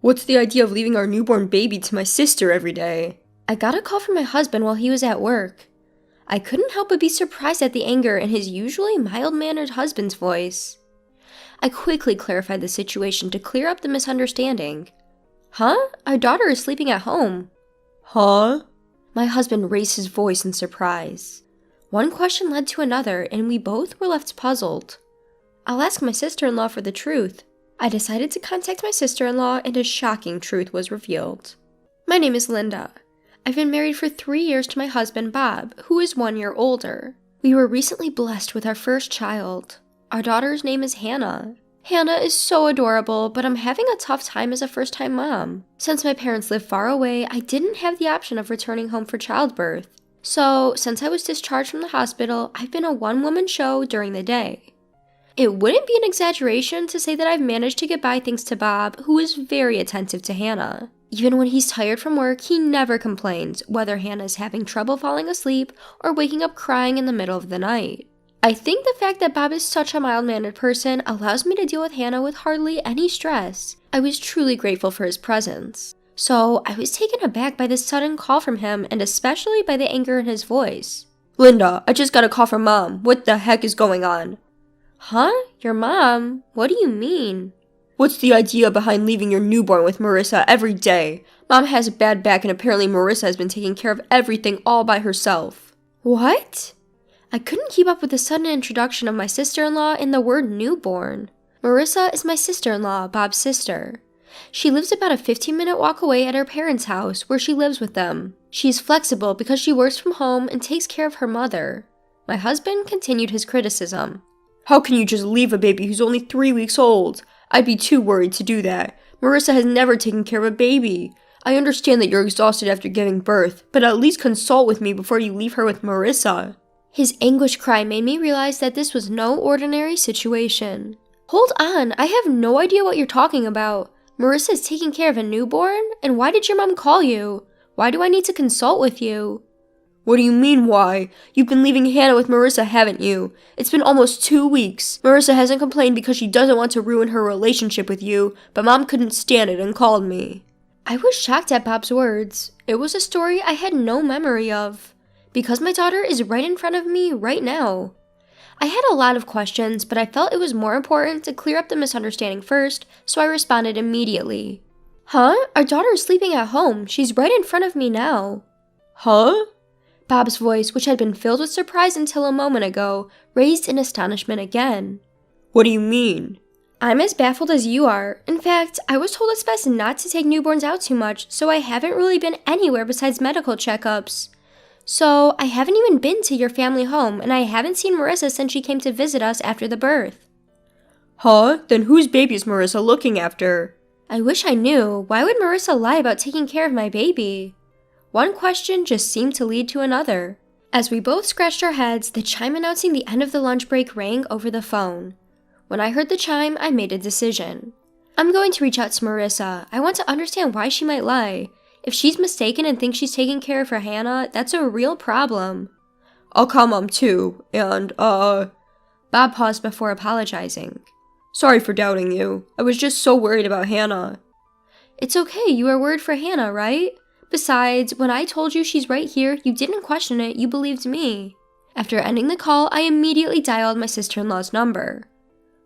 What's the idea of leaving our newborn baby to my sister every day? I got a call from my husband while he was at work. I couldn't help but be surprised at the anger in his usually mild-mannered husband's voice. I quickly clarified the situation to clear up the misunderstanding. Huh? Our daughter is sleeping at home. Huh? My husband raised his voice in surprise. One question led to another, and we both were left puzzled. I'll ask my sister-in-law for the truth. I decided to contact my sister-in-law, and a shocking truth was revealed. My name is Linda. I've been married for 3 years to my husband, Bob, who is 1 year older. We were recently blessed with our first child. Our daughter's name is Hannah. Hannah is so adorable, but I'm having a tough time as a first-time mom. Since my parents live far away, I didn't have the option of returning home for childbirth. So, since I was discharged from the hospital, I've been a one-woman show during the day. It wouldn't be an exaggeration to say that I've managed to get by thanks to Bob, who is very attentive to Hannah. Even when he's tired from work, he never complains, whether Hannah is having trouble falling asleep or waking up crying in the middle of the night. I think the fact that Bob is such a mild-mannered person allows me to deal with Hannah with hardly any stress. I was truly grateful for his presence. So, I was taken aback by this sudden call from him and especially by the anger in his voice. Linda, I just got a call from Mom. What the heck is going on? Huh? Your mom? What do you mean? What's the idea behind leaving your newborn with Marissa every day? Mom has a bad back and apparently Marissa has been taking care of everything all by herself. What? I couldn't keep up with the sudden introduction of my sister-in-law and the word newborn. Marissa is my sister-in-law, Bob's sister. She lives about a 15-minute walk away at her parents' house where she lives with them. She is flexible because she works from home and takes care of her mother. My husband continued his criticism. How can you just leave a baby who's only 3 weeks old? I'd be too worried to do that. Marissa has never taken care of a baby. I understand that you're exhausted after giving birth, but at least consult with me before you leave her with Marissa. His anguished cry made me realize that this was no ordinary situation. Hold on, I have no idea what you're talking about. Marissa is taking care of a newborn? And why did your mom call you? Why do I need to consult with you? What do you mean, why? You've been leaving Hannah with Marissa, haven't you? It's been almost 2 weeks. Marissa hasn't complained because she doesn't want to ruin her relationship with you, but Mom couldn't stand it and called me. I was shocked at Bob's words. It was a story I had no memory of. Because my daughter is right in front of me right now. I had a lot of questions, but I felt it was more important to clear up the misunderstanding first, so I responded immediately. Huh? Our daughter is sleeping at home. She's right in front of me now. Huh? Bob's voice, which had been filled with surprise until a moment ago, raised in astonishment again. What do you mean? I'm as baffled as you are. In fact, I was told it's best not to take newborns out too much, so I haven't really been anywhere besides medical checkups. So, I haven't even been to your family home, and I haven't seen Marissa since she came to visit us after the birth. Huh? Then whose baby is Marissa looking after? I wish I knew. Why would Marissa lie about taking care of my baby? One question just seemed to lead to another. As we both scratched our heads, the chime announcing the end of the lunch break rang over the phone. When I heard the chime, I made a decision. I'm going to reach out to Marissa. I want to understand why she might lie. If she's mistaken and thinks she's taking care of her Hannah, that's a real problem. I'll call Mom too, and, Bob paused before apologizing. Sorry for doubting you. I was just so worried about Hannah. It's okay, you are worried for Hannah, right? Besides, when I told you she's right here, you didn't question it, you believed me. After ending the call, I immediately dialed my sister-in-law's number.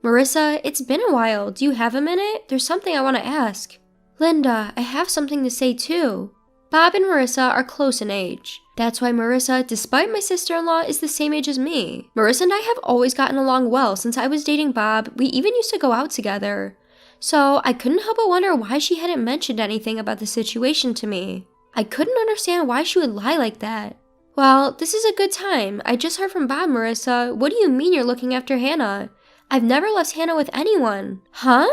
Marissa, it's been a while. Do you have a minute? There's something I want to ask. Linda, I have something to say too. Bob and Marissa are close in age. That's why Marissa, despite my sister-in-law, is the same age as me. Marissa and I have always gotten along well since I was dating Bob. We even used to go out together. So, I couldn't help but wonder why she hadn't mentioned anything about the situation to me. I couldn't understand why she would lie like that. Well, this is a good time. I just heard from Bob, Marissa. What do you mean you're looking after Hannah? I've never left Hannah with anyone. Huh?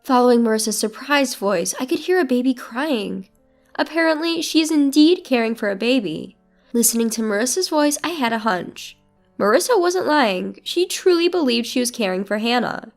Following Marissa's surprised voice, I could hear a baby crying. Apparently, she is indeed caring for a baby. Listening to Marissa's voice, I had a hunch. Marissa wasn't lying. She truly believed she was caring for Hannah.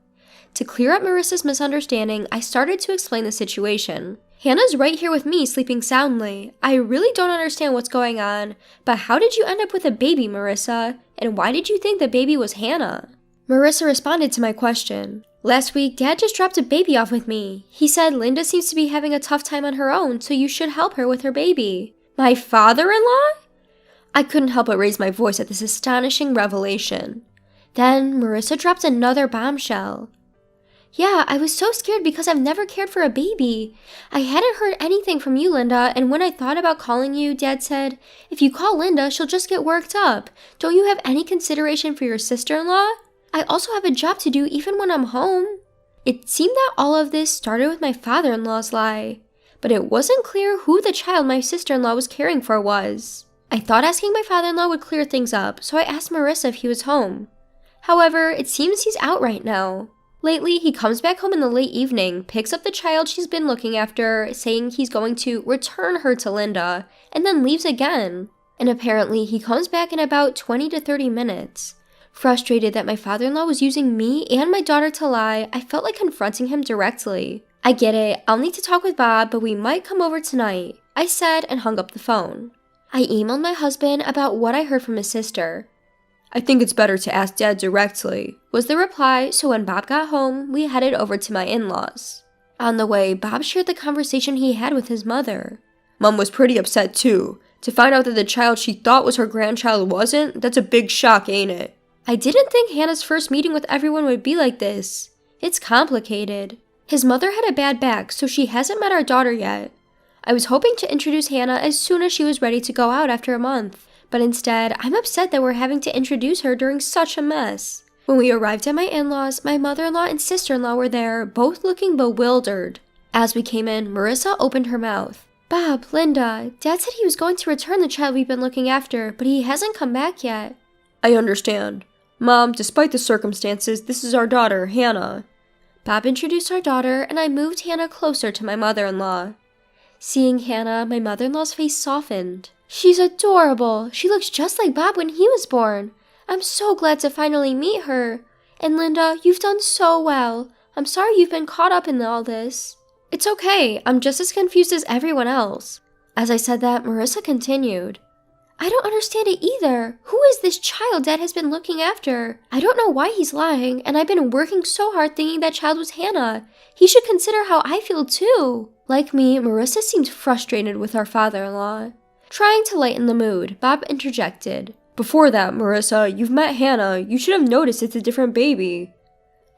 To clear up Marissa's misunderstanding, I started to explain the situation. Hannah's right here with me, sleeping soundly. I really don't understand what's going on, but how did you end up with a baby, Marissa? And why did you think the baby was Hannah? Marissa responded to my question. Last week, Dad just dropped a baby off with me. He said Linda seems to be having a tough time on her own, so you should help her with her baby. My father-in-law? I couldn't help but raise my voice at this astonishing revelation. Then Marissa dropped another bombshell. Yeah, I was so scared because I've never cared for a baby. I hadn't heard anything from you, Linda, and when I thought about calling you, Dad said, if you call Linda, she'll just get worked up. Don't you have any consideration for your sister-in-law? I also have a job to do even when I'm home. It seemed that all of this started with my father-in-law's lie, but it wasn't clear who the child my sister-in-law was caring for was. I thought asking my father-in-law would clear things up, so I asked Marissa if he was home. However, it seems he's out right now. Lately, he comes back home in the late evening, picks up the child she's been looking after, saying he's going to return her to Linda, and then leaves again. And apparently, he comes back in about 20 to 30 minutes. Frustrated that my father-in-law was using me and my daughter to lie, I felt like confronting him directly. I get it, I'll need to talk with Bob, but we might come over tonight, I said and hung up the phone. I emailed my husband about what I heard from his sister. I think it's better to ask Dad directly, was the reply, so when Bob got home, we headed over to my in-laws. On the way, Bob shared the conversation he had with his mother. Mom was pretty upset too. To find out that the child she thought was her grandchild wasn't, that's a big shock, ain't it? I didn't think Hannah's first meeting with everyone would be like this. It's complicated. His mother had a bad back, so she hasn't met our daughter yet. I was hoping to introduce Hannah as soon as she was ready to go out after a month. But instead, I'm upset that we're having to introduce her during such a mess. When we arrived at my in-laws, my mother-in-law and sister-in-law were there, both looking bewildered. As we came in, Marissa opened her mouth. Bob, Linda, Dad said he was going to return the child we've been looking after, but he hasn't come back yet. I understand. Mom, despite the circumstances, this is our daughter, Hannah. Bob introduced our daughter, and I moved Hannah closer to my mother-in-law. Seeing Hannah, my mother-in-law's face softened. She's adorable. She looks just like Bob when he was born. I'm so glad to finally meet her. And Linda, you've done so well. I'm sorry you've been caught up in all this. It's okay. I'm just as confused as everyone else. As I said that, Marissa continued. I don't understand it either. Who is this child Dad has been looking after? I don't know why he's lying, and I've been working so hard thinking that child was Hannah. He should consider how I feel too. Like me, Marissa seemed frustrated with our father-in-law. Trying to lighten the mood, Bob interjected. Before that, Marissa, you've met Hannah. You should have noticed it's a different baby.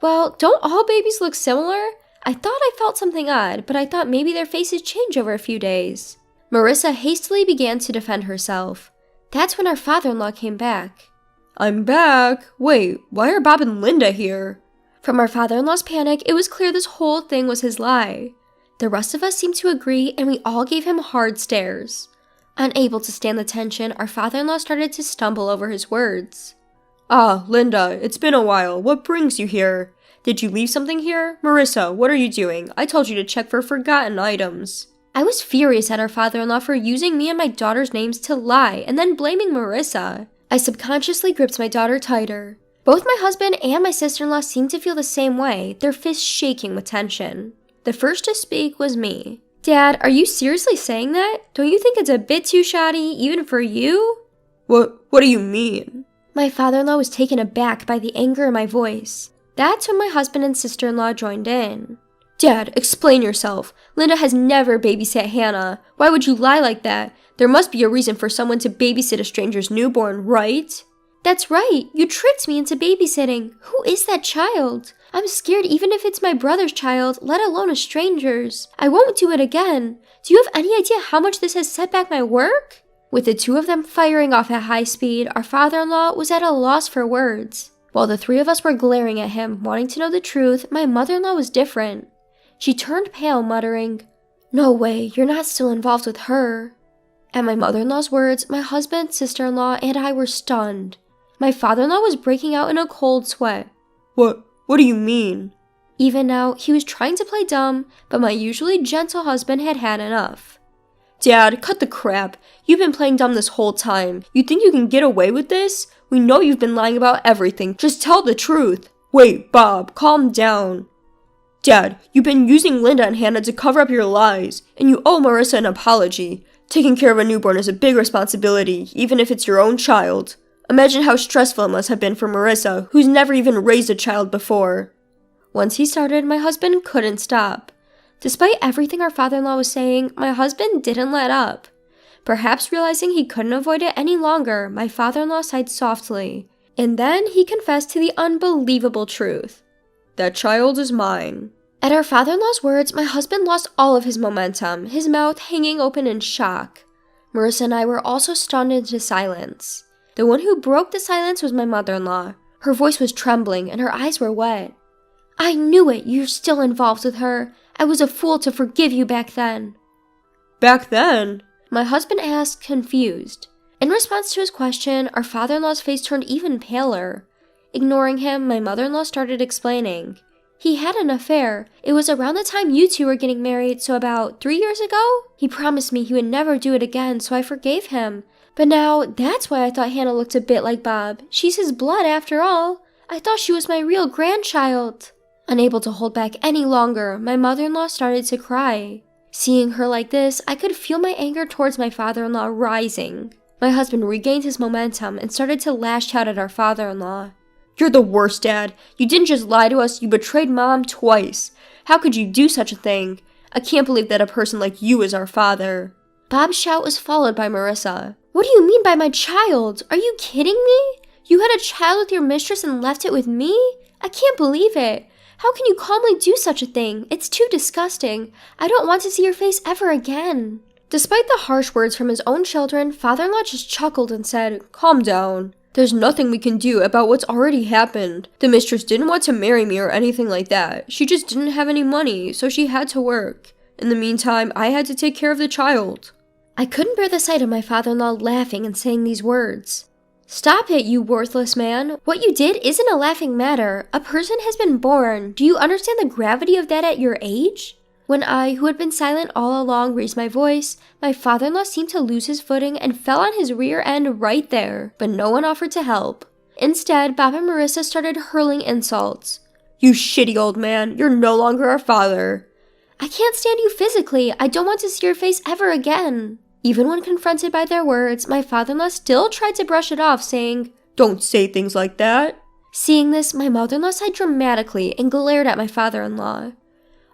Well, don't all babies look similar? I thought I felt something odd, but I thought maybe their faces change over a few days. Marissa hastily began to defend herself. That's when our father-in-law came back. I'm back. Wait, why are Bob and Linda here? From our father-in-law's panic, it was clear this whole thing was his lie. The rest of us seemed to agree, and we all gave him hard stares. Unable to stand the tension, our father-in-law started to stumble over his words. Ah, Linda, it's been a while. What brings you here? Did you leave something here? Marissa, what are you doing? I told you to check for forgotten items. I was furious at our father-in-law for using me and my daughter's names to lie and then blaming Marissa. I subconsciously gripped my daughter tighter. Both my husband and my sister-in-law seemed to feel the same way, their fists shaking with tension. The first to speak was me. Dad, are you seriously saying that? Don't you think it's a bit too shoddy, even for you? What do you mean? My father-in-law was taken aback by the anger in my voice. That's when my husband and sister-in-law joined in. Dad, explain yourself. Linda has never babysat Hannah. Why would you lie like that? There must be a reason for someone to babysit a stranger's newborn, right? That's right. You tricked me into babysitting. Who is that child? I'm scared even if it's my brother's child, let alone a stranger's. I won't do it again. Do you have any idea how much this has set back my work? With the two of them firing off at high speed, our father-in-law was at a loss for words. While the three of us were glaring at him, wanting to know the truth, my mother-in-law was different. She turned pale, muttering, "No way, you're not still involved with her." At my mother-in-law's words, my husband, sister-in-law, and I were stunned. My father-in-law was breaking out in a cold sweat. What do you mean? Even now, he was trying to play dumb, but my usually gentle husband had had enough. Dad, cut the crap. You've been playing dumb this whole time. You think you can get away with this? We know you've been lying about everything. Just tell the truth. Wait, Bob, calm down. Dad, you've been using Linda and Hannah to cover up your lies, and you owe Marissa an apology. Taking care of a newborn is a big responsibility, even if it's your own child. Imagine how stressful it must have been for Marissa, who's never even raised a child before. Once he started, my husband couldn't stop. Despite everything our father-in-law was saying, my husband didn't let up. Perhaps realizing he couldn't avoid it any longer, my father-in-law sighed softly, and then he confessed to the unbelievable truth. That child is mine. At our father-in-law's words, my husband lost all of his momentum, his mouth hanging open in shock. Marissa and I were also stunned into silence. The one who broke the silence was my mother-in-law. Her voice was trembling and her eyes were wet. I knew it, you're still involved with her. I was a fool to forgive you back then. Back then? My husband asked, confused. In response to his question, our father-in-law's face turned even paler. Ignoring him, my mother-in-law started explaining. He had an affair. It was around the time you two were getting married, so about 3 years ago? He promised me he would never do it again, so I forgave him. But now, that's why I thought Hannah looked a bit like Bob. She's his blood after all. I thought she was my real grandchild. Unable to hold back any longer, my mother-in-law started to cry. Seeing her like this, I could feel my anger towards my father-in-law rising. My husband regained his momentum and started to lash out at our father-in-law. You're the worst, Dad. You didn't just lie to us, you betrayed Mom twice. How could you do such a thing? I can't believe that a person like you is our father. Bob's shout was followed by Marissa. What do you mean by my child? Are you kidding me? You had a child with your mistress and left it with me? I can't believe it. How can you calmly do such a thing? It's too disgusting. I don't want to see your face ever again. Despite the harsh words from his own children, father-in-law just chuckled and said, Calm down. There's nothing we can do about what's already happened. The mistress didn't want to marry me or anything like that. She just didn't have any money, so she had to work. In the meantime, I had to take care of the child. I couldn't bear the sight of my father-in-law laughing and saying these words. Stop it, you worthless man. What you did isn't a laughing matter. A person has been born. Do you understand the gravity of that at your age? When I, who had been silent all along, raised my voice, my father-in-law seemed to lose his footing and fell on his rear end right there, but no one offered to help. Instead, Bob and Marissa started hurling insults. You shitty old man, you're no longer our father. I can't stand you physically. I don't want to see your face ever again. Even when confronted by their words, my father-in-law still tried to brush it off, saying, Don't say things like that. Seeing this, my mother-in-law sighed dramatically and glared at my father-in-law.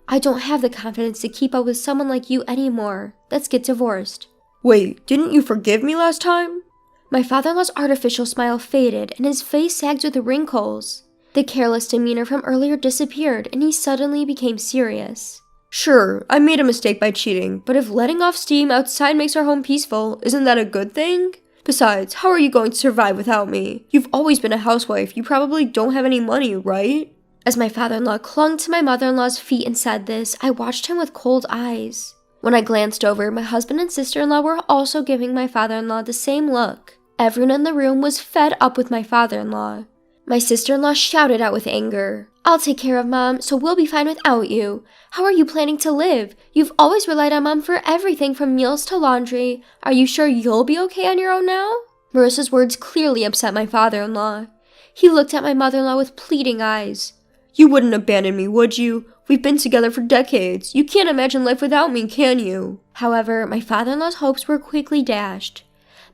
I don't have the confidence to keep up with someone like you anymore. Let's get divorced. Wait, didn't you forgive me last time? My father-in-law's artificial smile faded and his face sagged with wrinkles. The careless demeanor from earlier disappeared and he suddenly became serious. Sure, I made a mistake by cheating, but if letting off steam outside makes our home peaceful, isn't that a good thing? Besides, how are you going to survive without me? You've always been a housewife. You probably don't have any money, right? As my father-in-law clung to my mother-in-law's feet and said this, I watched him with cold eyes. When I glanced over, my husband and sister-in-law were also giving my father-in-law the same look. Everyone in the room was fed up with my father-in-law. My sister-in-law shouted out with anger. I'll take care of Mom, so we'll be fine without you. How are you planning to live? You've always relied on Mom for everything from meals to laundry. Are you sure you'll be okay on your own now? Marissa's words clearly upset my father-in-law. He looked at my mother-in-law with pleading eyes. You wouldn't abandon me, would you? We've been together for decades. You can't imagine life without me, can you? However, my father-in-law's hopes were quickly dashed.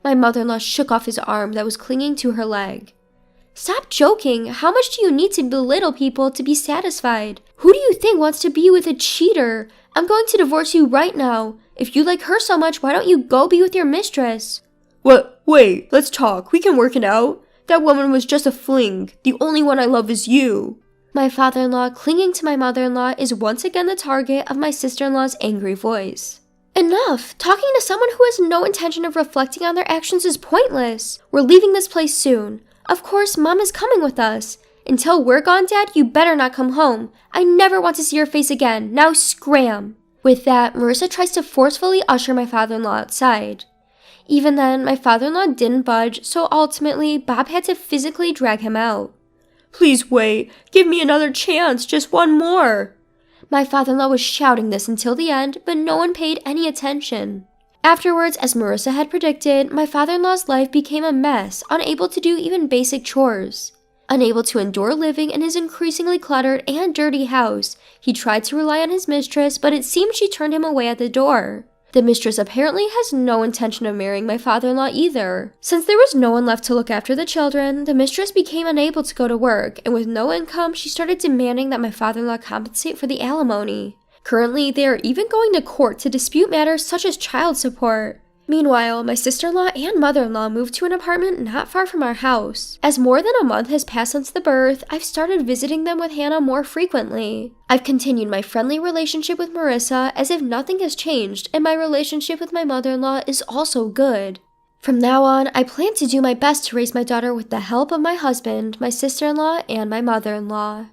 My mother-in-law shook off his arm that was clinging to her leg. Stop joking. How much do you need to belittle people to be satisfied? Who do you think wants to be with a cheater? I'm going to divorce you right now. If you like her so much, why don't you go be with your mistress? What? Wait, let's talk. We can work it out. That woman was just a fling. The only one I love is you. My father-in-law, clinging to my mother-in-law, is once again the target of my sister-in-law's angry voice. Enough! Talking to someone who has no intention of reflecting on their actions is pointless. We're leaving this place soon. Of course, Mom is coming with us. Until we're gone, Dad, you better not come home. I never want to see your face again. Now scram! With that, Marissa tries to forcefully usher my father-in-law outside. Even then, my father-in-law didn't budge, so ultimately, Bob had to physically drag him out. Please wait. Give me another chance. Just one more. My father-in-law was shouting this until the end, but no one paid any attention. Afterwards, as Marissa had predicted, my father-in-law's life became a mess, unable to do even basic chores. Unable to endure living in his increasingly cluttered and dirty house, he tried to rely on his mistress, but it seemed she turned him away at the door. The mistress apparently has no intention of marrying my father-in-law either. Since there was no one left to look after the children, the mistress became unable to go to work, and with no income, she started demanding that my father-in-law compensate for the alimony. Currently, they are even going to court to dispute matters such as child support. Meanwhile, my sister-in-law and mother-in-law moved to an apartment not far from our house. As more than a month has passed since the birth, I've started visiting them with Hannah more frequently. I've continued my friendly relationship with Marissa as if nothing has changed, and my relationship with my mother-in-law is also good. From now on, I plan to do my best to raise my daughter with the help of my husband, my sister-in-law, and my mother-in-law.